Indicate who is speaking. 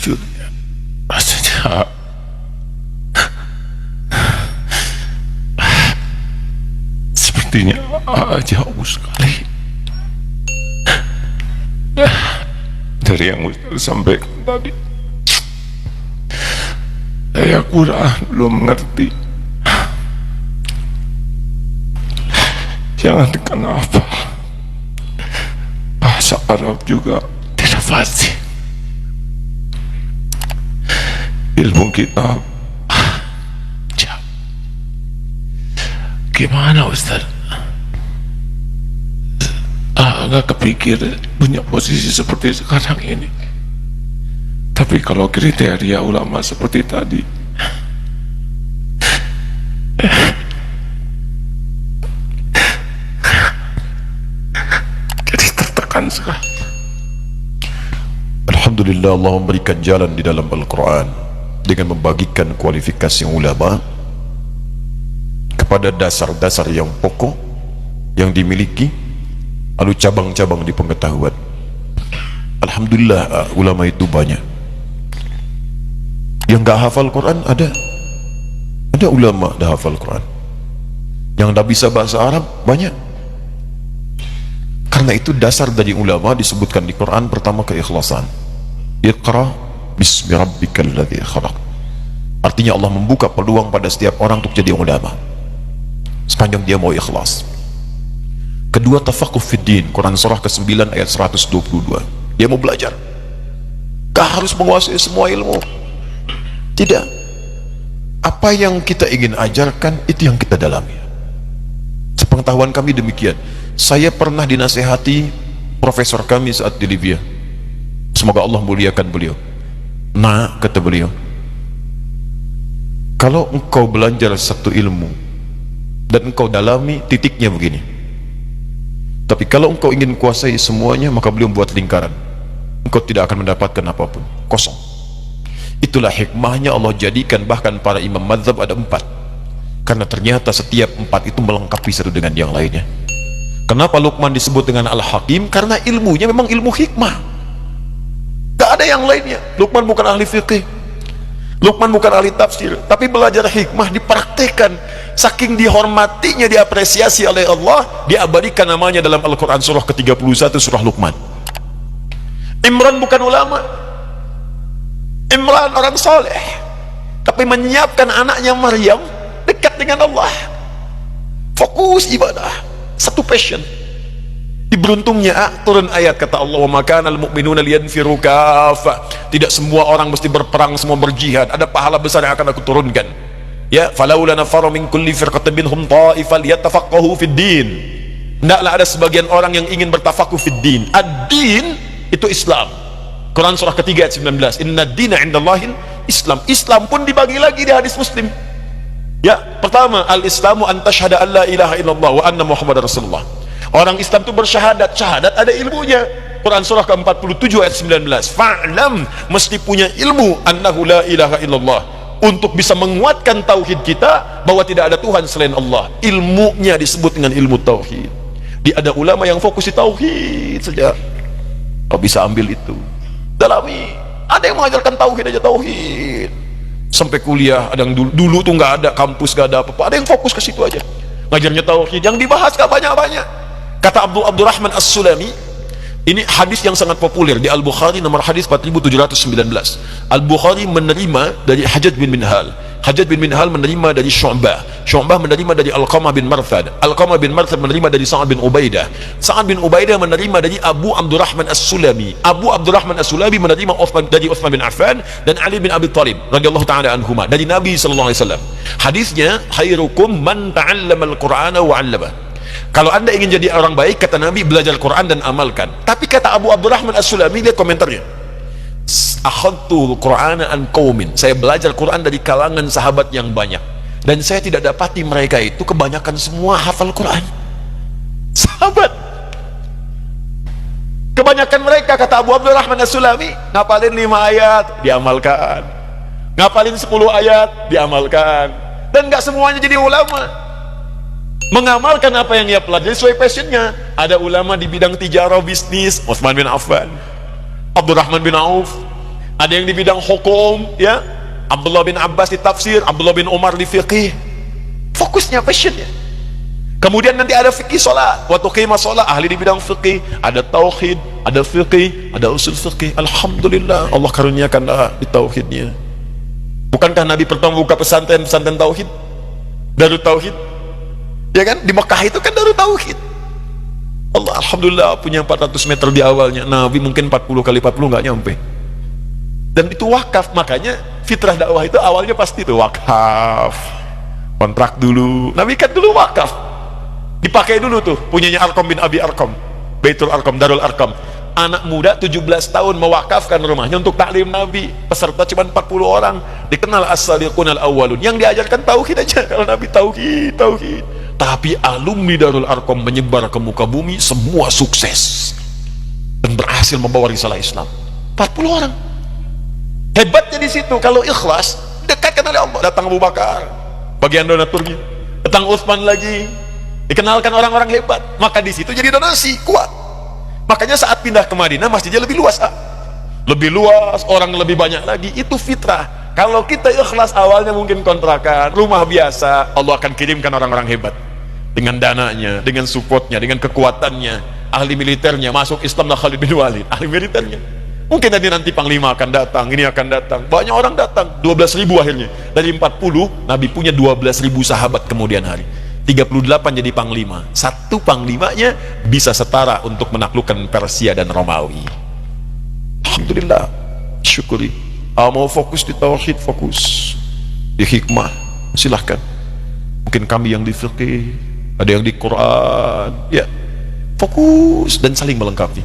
Speaker 1: sejujurnya rasanya sepertinya jauh sekali dari yang Ustaz sampaikan tadi. Saya kurang belum mengerti. Jangan kenapa bahasa Arab juga tidak fasih. Ilmu kita gimana Ustaz? Agak kepikir punya posisi seperti sekarang ini. Tapi kalau kriteria ulama seperti tadi, jadi tertekan sekali.
Speaker 2: Alhamdulillah, Allah memberikan jalan di dalam Al-Quran dengan membagikan kualifikasi ulama kepada dasar-dasar yang pokok yang dimiliki, lalu cabang-cabang di pengetahuan. Alhamdulillah, ulama itu banyak. Yang gak hafal Quran ada ulama dah hafal Quran. Yang tak bisa bahasa Arab banyak. Karena itu dasar dari ulama disebutkan di Quran pertama keikhlasan. Iqra bismi rabbikal ladzi khalaq. Artinya Allah membuka peluang pada setiap orang untuk jadi ulama sepanjang dia mau ikhlas. Kedua, tafaqquh fid din, Quran surah ke-9 ayat 122. Dia mau belajar, gak harus menguasai semua ilmu. Tidak, apa yang kita ingin ajarkan itu yang kita dalami. Sepengetahuan kami demikian. Saya pernah dinasihati profesor kami saat di Libya, semoga Allah muliakan beliau. Nah, kata beliau, kalau engkau belajar satu ilmu dan engkau dalami, titiknya begini. Tapi kalau engkau ingin kuasai semuanya, maka beliau buat lingkaran. Engkau tidak akan mendapatkan apapun, kosong. Itulah hikmahnya Allah jadikan bahkan para imam mazhab ada 4. Karena ternyata setiap 4 itu melengkapi satu dengan yang lainnya. Kenapa Luqman disebut dengan Al-Hakim? Karena ilmunya memang ilmu hikmah. Gak ada yang lainnya. Luqman bukan ahli fikih, Luqman bukan ahli tafsir, tapi belajar hikmah dipraktekkan. Saking dihormatinya, diapresiasi oleh Allah, diabadikan namanya dalam Al-Quran surah ke-31, surah Luqman. Imran bukan ulama, Imran orang soleh, tapi menyiapkan anaknya Maryam dekat dengan Allah, fokus ibadah, satu passion. Diberuntungnya turun ayat kata Allah, wa makanal mu'minuna liyanfiru kafa. Tidak semua orang mesti berperang, semua berjihad, ada pahala besar yang akan aku turunkan. Ya, falaula nafara min kulli firqatin minhum ta'ifah liyatafaqahu fid din. Hendaklah ada sebagian orang yang ingin bertafaqquh fid din. Ad-din itu Islam. Quran surah ketiga ayat 19. Inna dina indallahil Islam. Islam pun dibagi lagi di hadis Muslim. Ya, pertama, al-Islamu an tashhada an la ilaha illallah wa anna Muhammadar Rasulullah. Orang Islam itu bersyahadat, syahadat ada ilmunya. Quran surah ke-47 ayat 19. Fa'lam, mesti punya ilmu annahu la ilaha illallah, untuk bisa menguatkan tauhid kita bahwa tidak ada Tuhan selain Allah. Ilmunya disebut dengan ilmu tauhid. Ada ulama yang fokus di tauhid saja. Kau bisa ambil itu, dalami. Ada yang mengajarkan tauhid aja, tauhid sampai kuliah. Ada yang dulu tuh nggak ada kampus, nggak ada apa-apa, ada yang fokus ke situ aja ngajarnya tauhid. Yang dibahas gak banyak-banyak. Kata Abdurrahman As-Sulami, ini hadis yang sangat populer di Al-Bukhari, nomor hadis 4719. Al-Bukhari menerima dari Hajjaj bin Minhal, Hajjaj bin Minhal menerima dari Syu'bah, Syu'bah menerima dari Alqamah bin Marthad, Alqamah bin Marthad menerima dari Sa'ad bin Ubaidah, Sa'ad bin Ubaidah menerima dari Abu Abdurrahman As-Sulami, Abu Abdurrahman As-Sulami menerima dari Utsman bin Affan dan Ali bin Abi Thalib radhiyallahu ta'ala anhuma dari Nabi sallallahu alaihi wasallam. Hadisnya, khairukum man ta'allama al-Qur'ana wa 'allama. Kalau anda ingin jadi orang baik, kata Nabi, belajar Quran dan amalkan. Tapi kata Abu Abdurrahman As-Sulami, lihat komentarnya, akhadtul Qur'ana an qaumin, saya belajar Quran dari kalangan sahabat yang banyak, dan saya tidak dapati mereka itu kebanyakan semua hafal Quran. Sahabat kebanyakan mereka, kata Abu Abdurrahman As-Sulami, ngapalin 5 ayat diamalkan, ngapalin 10 ayat diamalkan, dan gak semuanya jadi ulama. Mengamalkan apa yang ia pelajari sesuai passionnya. Ada ulama di bidang tijarah, bisnis, Utsman bin Affan, Abdurrahman bin Auf. Ada yang di bidang hukum, ya. Abdullah bin Abbas di tafsir, Abdullah bin Umar di fiqih. Fokusnya, passionnya. Kemudian nanti ada fikih sholat, waktu qimah sholat, ahli di bidang fikih, ada tauhid, ada fikih, ada usul fikih. Alhamdulillah, Allah karuniakanlah di tauhidnya. Bukankah Nabi pertama buka pesantren tauhid, Darut Tauhid, ya kan? Di Mekah itu kan Darut Tauhid. Allah alhamdulillah punya 400 meter di awalnya. Nabi mungkin 40 kali 40 nggak nyampe. Dan itu wakaf, makanya fitrah dakwah itu awalnya pasti itu wakaf, kontrak dulu. Nabi kan dulu wakaf. Dipakai dulu tuh punyanya Arqam bin Abi Arqam, Baitul Arqam, Darul Arqam. Anak muda 17 tahun mewakafkan rumahnya untuk taklim Nabi. Peserta cuma 40 orang. Dikenal as-sadiqun al-awwalun. Yang diajarkan tauhid aja. Kalau Nabi tauhid. Tapi alumni Darul Arqam menyebar ke muka bumi, semua sukses dan berhasil membawa risalah Islam. 40 orang. Hebatnya di situ, kalau ikhlas dekatkan oleh Allah. Datang Abu Bakar, bagian donaturnya. Datang Utsman lagi, dikenalkan orang-orang hebat. Maka di situ jadi donasi kuat. Makanya saat pindah ke Madinah masjidnya lebih luas, lebih luas, orang lebih banyak lagi. Itu fitrah. Kalau kita ikhlas awalnya mungkin kontrakan, rumah biasa, Allah akan kirimkan orang-orang hebat dengan dananya, dengan supportnya, dengan kekuatannya. Ahli militernya masuk Islam, Khalid bin Walid, ahli militernya. Mungkin nanti panglima akan datang, ini akan datang. Banyak orang datang, 12.000 akhirnya. Dari 40, Nabi punya 12.000 sahabat kemudian hari. 38 jadi panglima. Satu panglimanya bisa setara untuk menaklukkan Persia dan Romawi. Alhamdulillah, syukuri. Mau fokus di tauhid, fokus di hikmah, silahkan. Mungkin kami yang di fiqih, ada yang di Quran, ya fokus dan saling melengkapi.